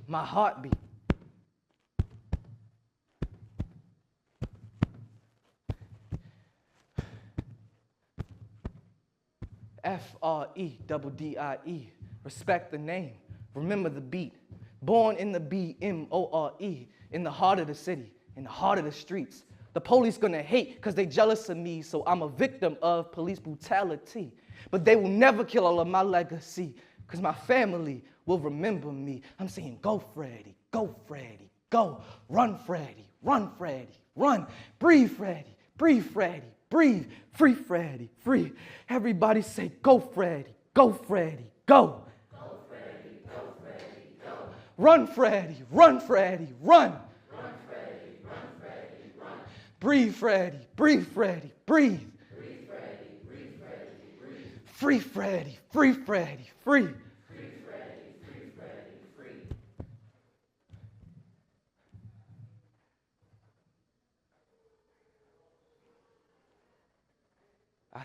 My heartbeat. Freddie. Respect the name. Remember the beat. Born in the BMORE. In the heart of the city. In the heart of the streets. The police gonna hate because they jealous of me, so I'm a victim of police brutality. But they will never kill all of my legacy because my family will remember me. I'm saying, go Freddie, go Freddie, go. Run Freddie, run Freddie, run. Breathe Freddie, breathe Freddie, breathe. Free Freddie, free. Everybody say, go Freddie, go Freddie, go. Go Freddie, go Freddie, go. Run Freddie, run Freddie, run. Breathe, Freddie, breathe, Freddie, breathe. Breathe, Freddie, breathe, Freddie, breathe. Free, Freddie, free, Freddie, free. Free, Freddie, free, Freddie, free. I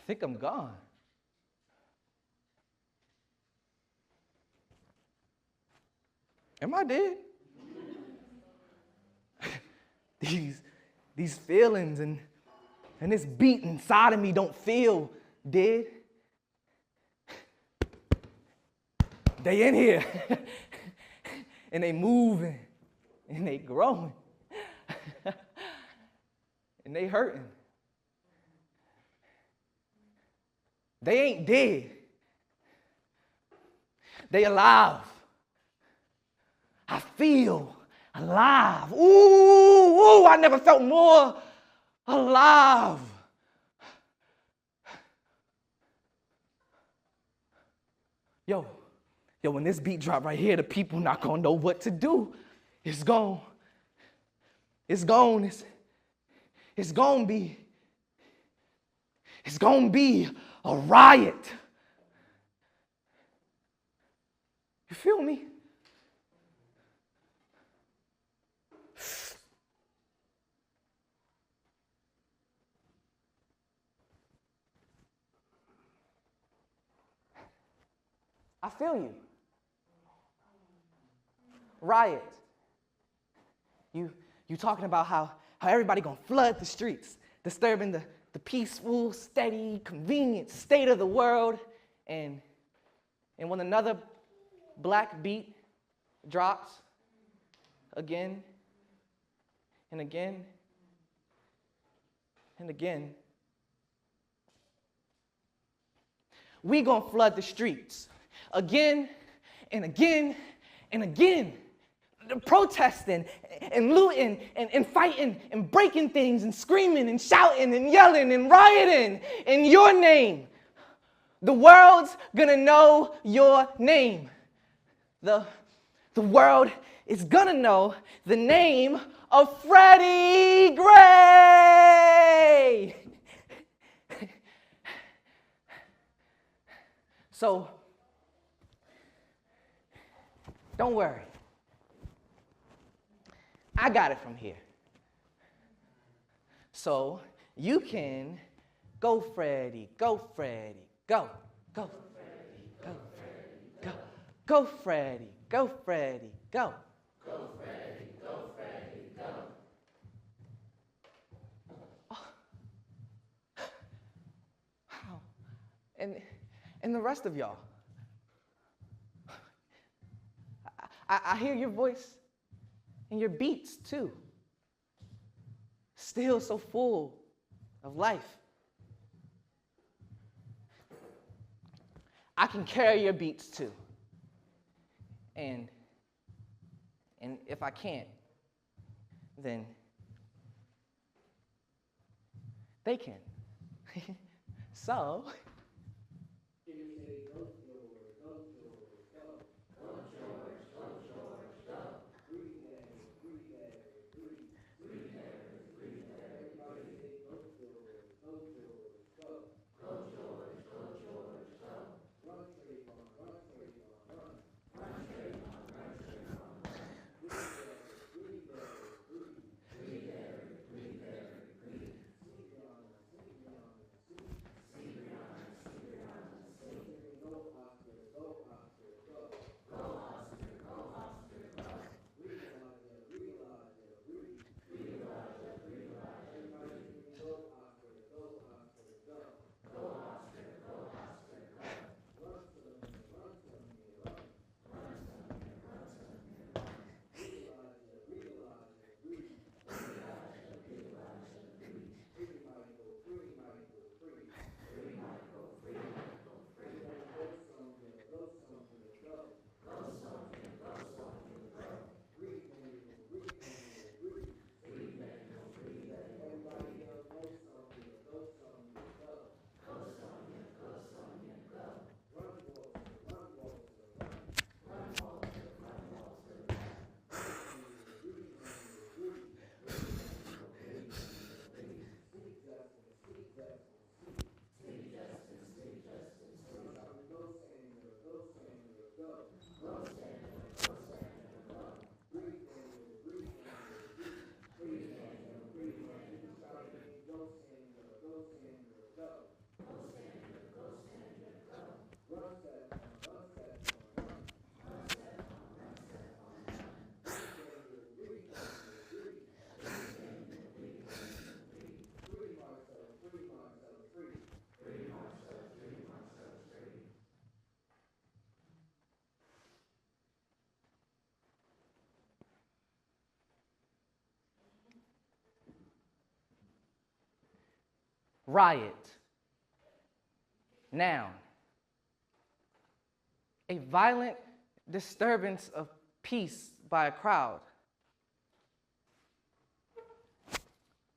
think I'm gone. Am I dead? These feelings and this beat inside of me don't feel dead. They in here. And they moving. And they growing. And they hurting. They ain't dead. They alive. I feel alive. Ooh, I never felt more alive. Yo, when this beat drop right here, the people not gonna know what to do. It's gone. It's gonna be a riot. You feel me? I feel you. Riot. You talking about how everybody gonna flood the streets, disturbing the peaceful, steady, convenient state of the world, and when another black beat drops again and again and again, we gonna flood the streets again and again and again, protesting and looting and fighting and breaking things and screaming and shouting and yelling and rioting in your name. The world's gonna know your name. The world is gonna know the name of Freddie Gray. So, don't worry. I got it from here. So, you can go Freddie, go Freddie, go. Go Freddie, go Freddie, go. Go Freddie, go Freddie, go. Go Freddie, go Freddie, go. Oh. Wow. And the rest of y'all. I hear your voice and your beats too. Still so full of life. I can carry your beats too. And if I can't, then they can. So, Riot. Noun. A violent disturbance of peace by a crowd.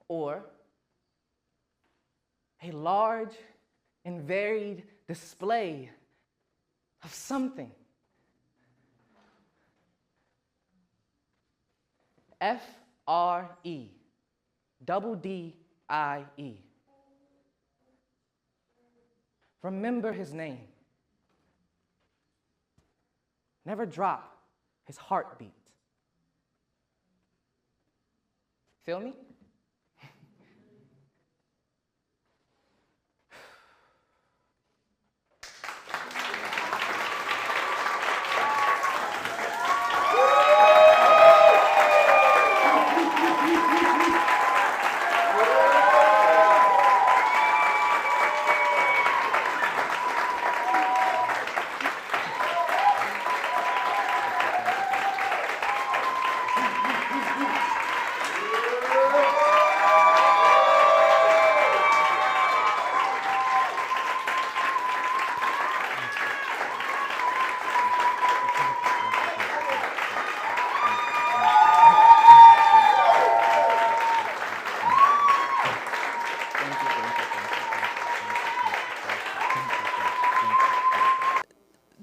Or a large and varied display of something. F-R-E, double D-I-E. Remember his name. Never drop his heartbeat. Feel me?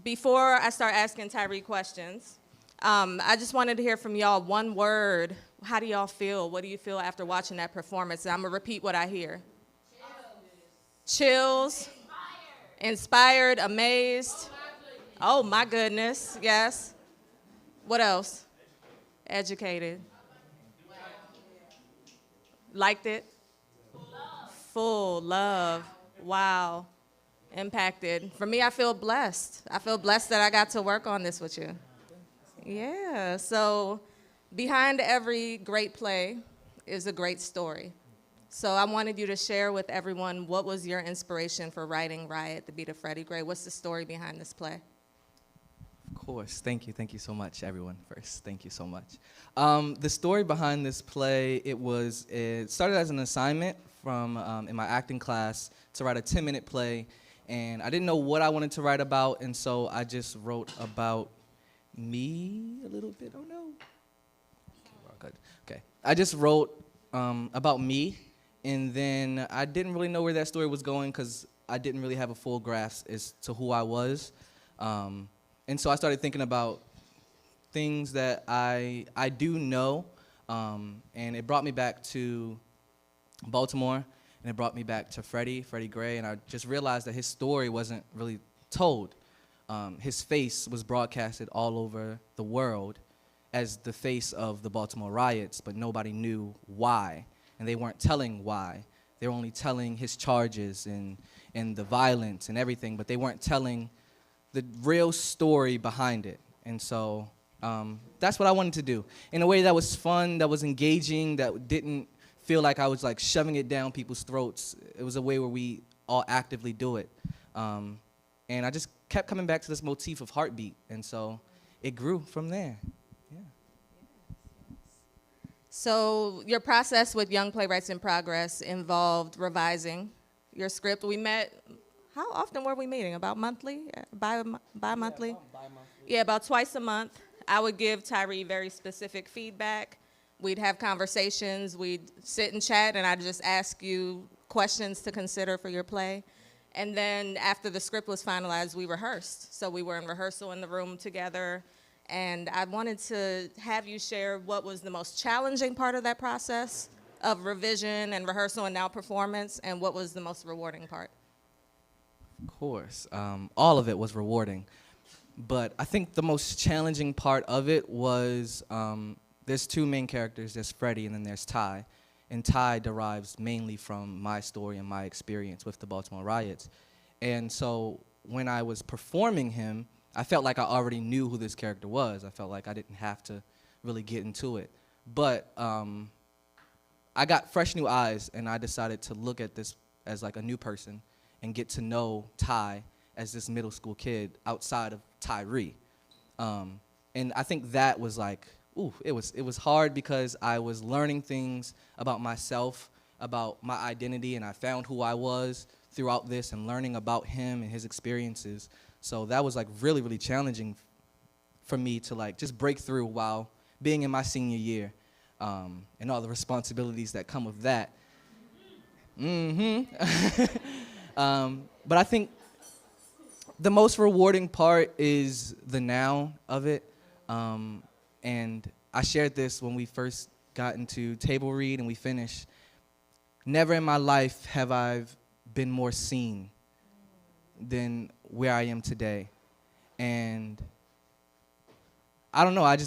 Before I start asking Tyree questions, I just wanted to hear from y'all one word. How do y'all feel? What do you feel after watching that performance? And I'm gonna repeat what I hear. Chills. Inspired. Amazed. Oh my goodness, yes. What else? Educated. Liked it? Full love. Wow. Impacted. For me, I feel blessed. I feel blessed that I got to work on this with you. Yeah, so behind every great play is a great story. So I wanted you to share with everyone what was your inspiration for writing Riot, The Beat of Freddie Gray. What's the story behind this play? Of course, thank you so much, everyone. First, thank you so much. The story behind this play, it started as an assignment from in my acting class to write a 10-minute play. And I didn't know what I wanted to write about, and so I just wrote about me a little bit. Oh no. Good. Okay. I just wrote about me, and then I didn't really know where that story was going because I didn't really have a full grasp as to who I was. And so I started thinking about things that I do know, and it brought me back to Baltimore. And it brought me back to Freddie Gray, and I just realized that his story wasn't really told. His face was broadcasted all over the world as the face of the Baltimore riots, but nobody knew why, and they weren't telling why. They were only telling his charges and the violence and everything, but they weren't telling the real story behind it. And so that's what I wanted to do in a way that was fun, that was engaging, that didn't feel like I was like shoving it down people's throats. It was a way where we all actively do it. And I just kept coming back to this motif of heartbeat, and so it grew from there. Yeah. So your process with Young Playwrights in Progress involved revising your script. We met, how often were we meeting? About monthly? Bi-monthly? Yeah, about twice a month. I would give Tyree very specific feedback. We'd have conversations, we'd sit and chat, and I'd just ask you questions to consider for your play. And then after the script was finalized, we rehearsed. So we were in rehearsal in the room together, and I wanted to have you share what was the most challenging part of that process of revision and rehearsal and now performance, and what was the most rewarding part? Of course, all of it was rewarding. But I think the most challenging part of it was, there's two main characters, there's Freddie and then there's Ty. And Ty derives mainly from my story and my experience with the Baltimore riots. And so when I was performing him, I felt like I already knew who this character was. I felt like I didn't have to really get into it. But I got fresh new eyes, and I decided to look at this as like a new person and get to know Ty as this middle school kid outside of Tyree. And I think that was like, ooh, it was hard because I was learning things about myself about my identity, and I found who I was throughout this and learning about him and his experiences. So that was like really, really challenging for me to like just break through while being in my senior year, and all the responsibilities that come with that. But I think the most rewarding part is the now of it. And I shared this when we first got into table read and we finished. Never in my life have I been more seen than where I am today. And I don't know, I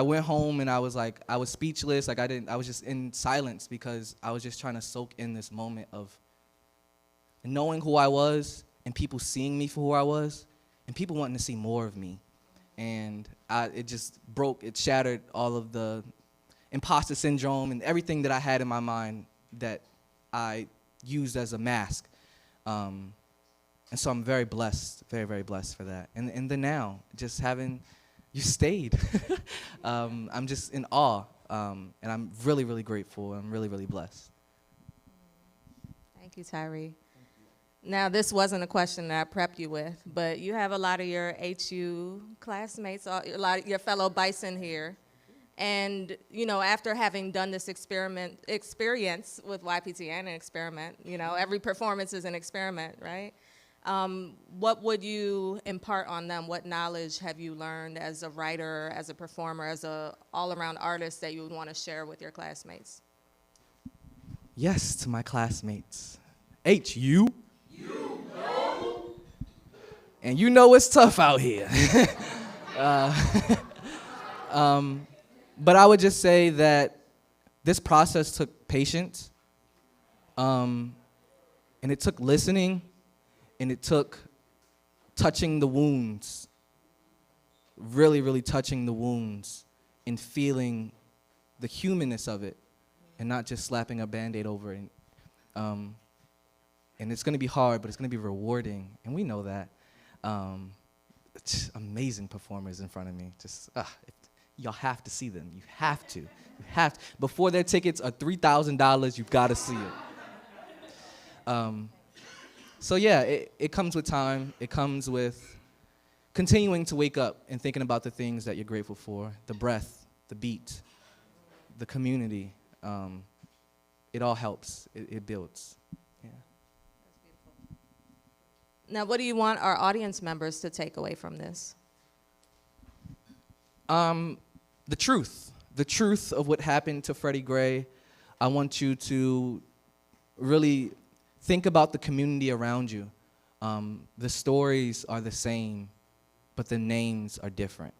went home and I was speechless. I was just in silence because I was just trying to soak in this moment of knowing who I was and people seeing me for who I was and people wanting to see more of me. And it shattered all of the imposter syndrome and everything that I had in my mind that I used as a mask. And so I'm very blessed, very, very blessed for that. And the now, just having, you stayed. I'm just in awe, and I'm really, really grateful. I'm really, really blessed. Thank you, Tyree. Now, this wasn't a question that I prepped you with, but you have a lot of your HU classmates, a lot of your fellow Bison here. And, you know, after having done this experience with YPT and an experiment, you know, every performance is an experiment, right? What would you impart on them? What knowledge have you learned as a writer, as a performer, as a all-around artist that you would want to share with your classmates? Yes, to my classmates. HU. And you know it's tough out here. But I would just say that this process took patience, and it took listening, and it took touching the wounds, really, really touching the wounds and feeling the humanness of it and not just slapping a Band-Aid over it. And it's going to be hard, but it's going to be rewarding, and we know that. It's amazing performers in front of me. Y'all have to see them. You have to. You have to. Before their tickets are $3,000, you've got to see it. So yeah, it comes with time. It comes with continuing to wake up and thinking about the things that you're grateful for, the breath, the beat, the community. It all helps. It builds. Yeah. That's beautiful. Now, what do you want our audience members to take away from this? The truth of what happened to Freddie Gray. I want you to really think about the community around you. The stories are the same, but the names are different.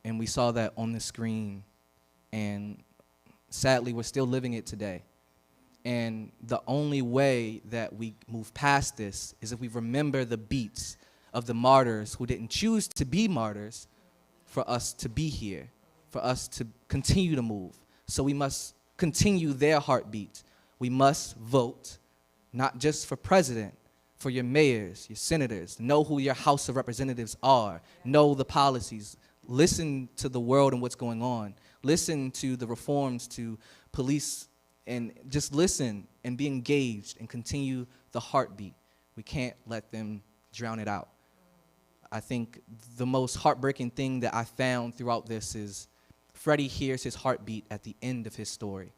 And we saw that on the screen, and sadly, we're still living it today. And the only way that we move past this is if we remember the beats of the martyrs who didn't choose to be martyrs for us to be here, for us to continue to move. So we must continue their heartbeat. We must vote, not just for president, for your mayors, your senators. Know who your House of Representatives are. Know the policies. Listen to the world and what's going on. Listen to the reforms to police, and just listen and be engaged and continue the heartbeat. We can't let them drown it out. I think the most heartbreaking thing that I found throughout this is Freddie hears his heartbeat at the end of his story.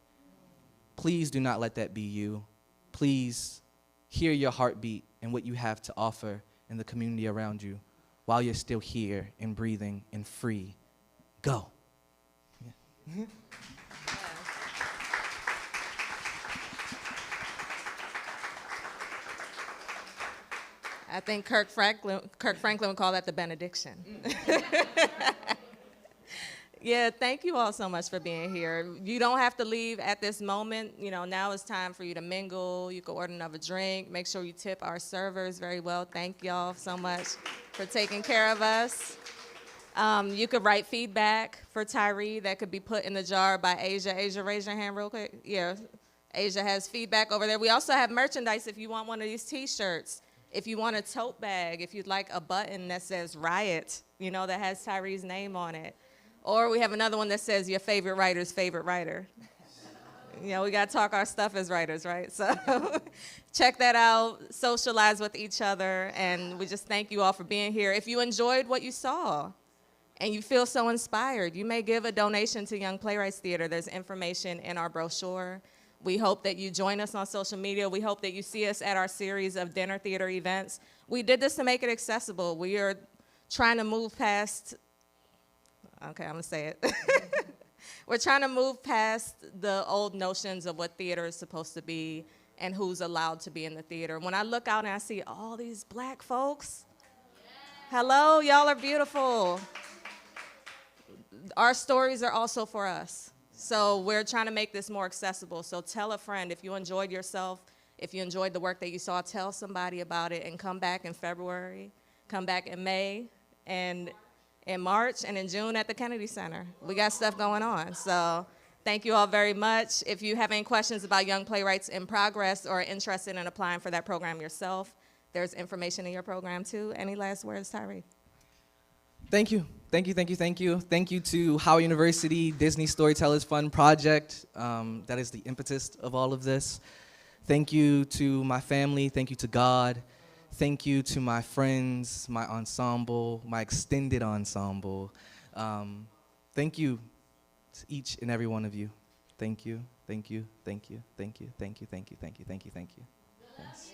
Please do not let that be you. Please hear your heartbeat and what you have to offer in the community around you while you're still here and breathing and free. Go. Yeah. I think Kirk Franklin would call that the benediction. Yeah, thank you all so much for being here. You don't have to leave at this moment. You know, now it's time for you to mingle. You can order another drink. Make sure you tip our servers very well. Thank y'all so much for taking care of us. You could write feedback for Tyree that could be put in the jar by Azsia. Azsia, raise your hand real quick. Yeah, Azsia has feedback over there. We also have merchandise if you want one of these T-shirts. If you want a tote bag, if you'd like a button that says Riot, you know, that has Tyree's name on it. Or we have another one that says your favorite writer's favorite writer. You know, we got to talk our stuff as writers, right? So check that out, socialize with each other, and we just thank you all for being here. If you enjoyed what you saw and you feel so inspired, you may give a donation to Young Playwrights Theater. There's information in our brochure. We hope that you join us on social media. We hope that you see us at our series of dinner theater events. We did this to make it accessible. We are trying to move past, okay, I'm gonna say it. We're trying to move past the old notions of what theater is supposed to be and who's allowed to be in the theater. When I look out and I see all these black folks, hello, y'all are beautiful. Our stories are also for us. So we're trying to make this more accessible. So tell a friend if you enjoyed yourself, if you enjoyed the work that you saw, tell somebody about it and come back in February, come back in May, and in March and in June at the Kennedy Center. We got stuff going on. So thank you all very much. If you have any questions about Young Playwrights in Progress or are interested in applying for that program yourself, there's information in your program too. Any last words, Tyree? Thank you. Thank you, thank you, thank you. Thank you to Howard University Disney Storytellers Fund Project. That is the impetus of all of this. Thank you to my family. Thank you to God. Thank you to my friends, my ensemble, my extended ensemble. Thank you to each and every one of you. Thank you, thank you, thank you, thank you, thank you, thank you, thank you, thank you, thank you. Yes.